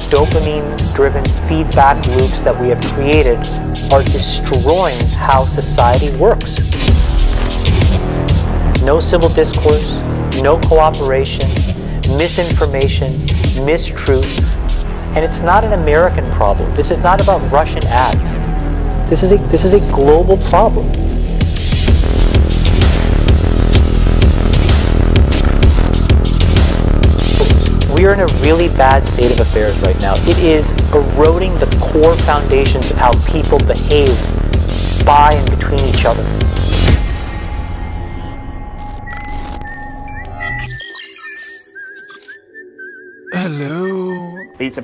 dopamine-driven feedback loops that we have created are destroying how society works. No civil discourse, no cooperation, misinformation, mistruth, and it's not an American problem. This is not about Russian ads. This is a global problem. We are in a really bad state of affairs right now. It is eroding the core foundations of how people behave by and between each other. Hello. Pizza.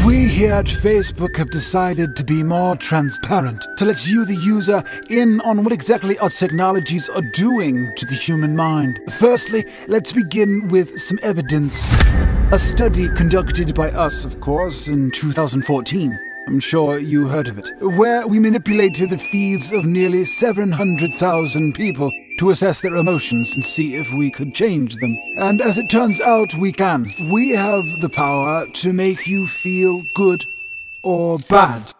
We here at Facebook have decided to be more transparent, to let you, the user, in on what exactly our technologies are doing to the human mind. Firstly, let's begin with some evidence. A study conducted by us, of course, in 2014. I'm sure you heard of it, where we manipulated the feeds of nearly 700,000 people to assess their emotions and see if we could change them. And as it turns out, we can. We have the power to make you feel good or bad.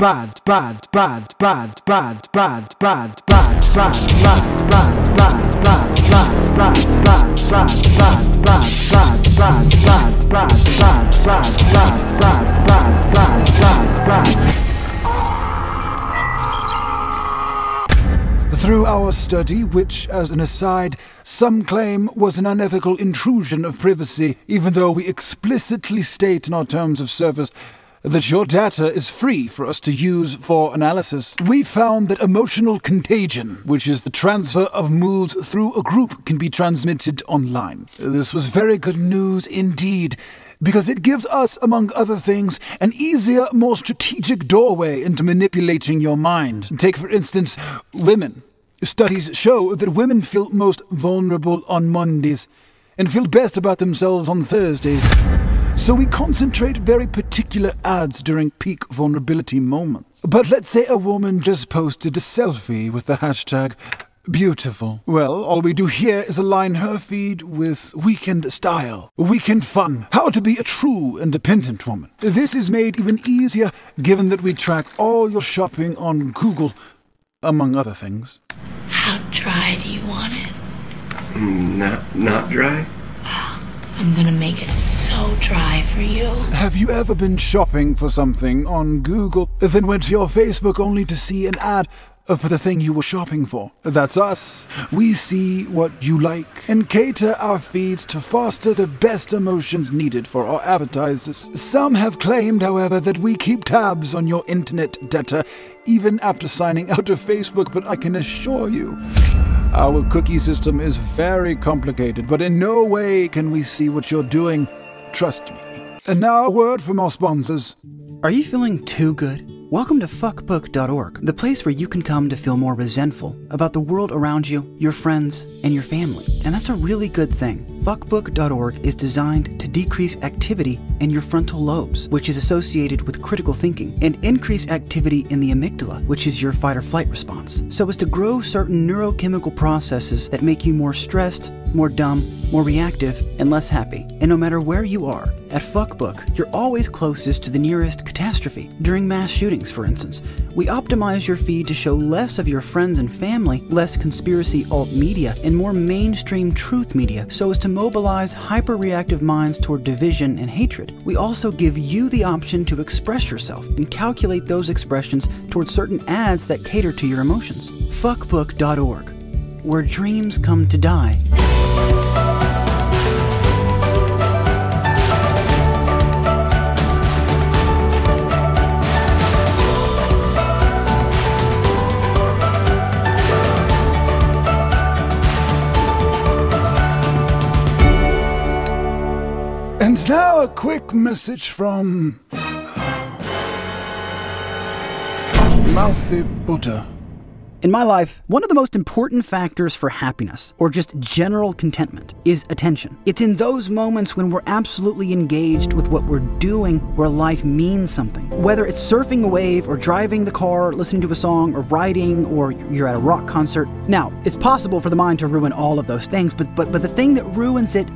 Through our study, which, as an aside, some claim was an unethical intrusion of privacy, even though we explicitly state in our terms of service that your data is free for us to use for analysis. We found that emotional contagion, which is the transfer of moods through a group, can be transmitted online. This was very good news indeed, because it gives us, among other things, an easier, more strategic doorway into manipulating your mind. Take, for instance, women. Studies show that women feel most vulnerable on Mondays and feel best about themselves on Thursdays. So we concentrate very particular ads during peak vulnerability moments. But let's say a woman just posted a selfie with the hashtag beautiful. Well, all we do here is align her feed with weekend style, weekend fun, how to be a true independent woman. This is made even easier given that we track all your shopping on Google, among other things. How dry do you want it? Not dry? Well, I'm gonna make it so dry for you. Have you ever been shopping for something on Google, then went to your Facebook only to see an ad for the thing you were shopping for? That's us. We see what you like and cater our feeds to foster the best emotions needed for our advertisers. Some have claimed, however, that we keep tabs on your internet data even after signing out of Facebook, but I can assure you, our cookie system is very complicated, but in no way can we see what you're doing. Trust me. And now a word from our sponsors. Are you feeling too good? Welcome to fuckbook.org, the place where you can come to feel more resentful about the world around you, your friends, and your family. And that's a really good thing. Fuckbook.org is designed to decrease activity in your frontal lobes, which is associated with critical thinking, and increase activity in the amygdala, which is your fight or flight response, so as to grow certain neurochemical processes that make you more stressed, more dumb, more reactive, and less happy. And no matter where you are, at Fuckbook, you're always closest to the nearest catastrophe. During mass shootings, for instance, we optimize your feed to show less of your friends and family, less conspiracy alt media, and more mainstream truth media, so as to mobilize hyper-reactive minds toward division and hatred. We also give you the option to express yourself and calculate those expressions towards certain ads that cater to your emotions. Fuckbook.org, where dreams come to die. And now a quick message from Mouthy Buddha. In my life, one of the most important factors for happiness, or just general contentment, is attention. It's in those moments when we're absolutely engaged with what we're doing where life means something. Whether it's surfing a wave, or driving the car, or listening to a song, or writing, or you're at a rock concert. Now, it's possible for the mind to ruin all of those things, but the thing that ruins it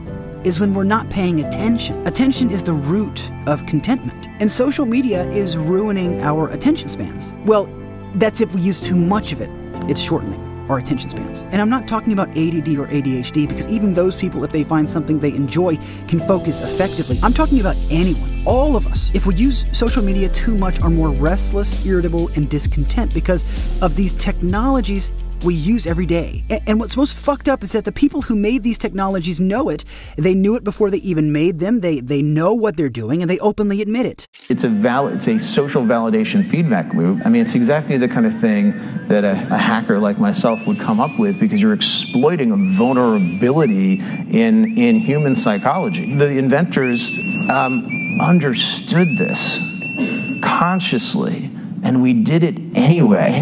is when we're not paying attention. Attention is the root of contentment. And social media is ruining our attention spans. Well, that's if we use too much of it. It's shortening our attention spans. And I'm not talking about ADD or ADHD, because even those people, if they find something they enjoy, can focus effectively. I'm talking about anyone, all of us. If we use social media too much, are more restless, irritable, and discontent because of these technologies we use every day. And what's most fucked up is that the people who made these technologies know it. They knew it before they even made them. They know what they're doing, and they openly admit it. It's a social validation feedback loop. I mean, it's exactly the kind of thing that a hacker like myself would come up with, because you're exploiting a vulnerability in human psychology. The inventors understood this consciously, and we did it anyway.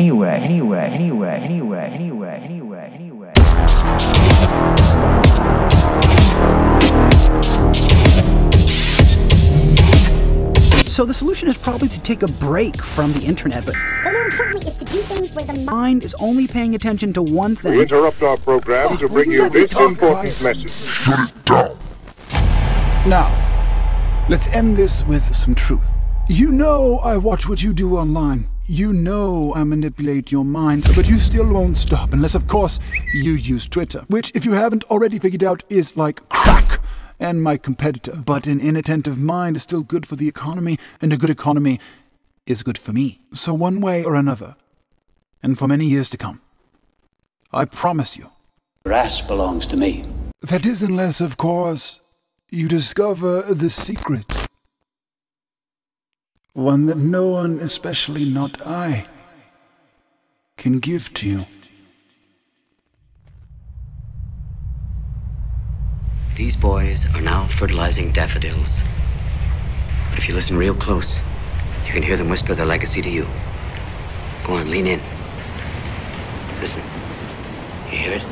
So the solution is probably to take a break from the internet, but more importantly is to do things where the mind is only paying attention to one thing. We interrupt our program to bring you this important message. Shut it down. Now, let's end this with some truth. You know I watch what you do online. You know I manipulate your mind, but you still won't stop unless, of course, you use Twitter, which, if you haven't already figured out, is like crack and my competitor. But an inattentive mind is still good for the economy, and a good economy is good for me. So one way or another, and for many years to come, I promise you, grass belongs to me. That is, unless, of course, you discover the secret. One that no one, especially not I, can give to you. These boys are now fertilizing daffodils. But if you listen real close, you can hear them whisper their legacy to you. Go on, lean in. Listen. You hear it?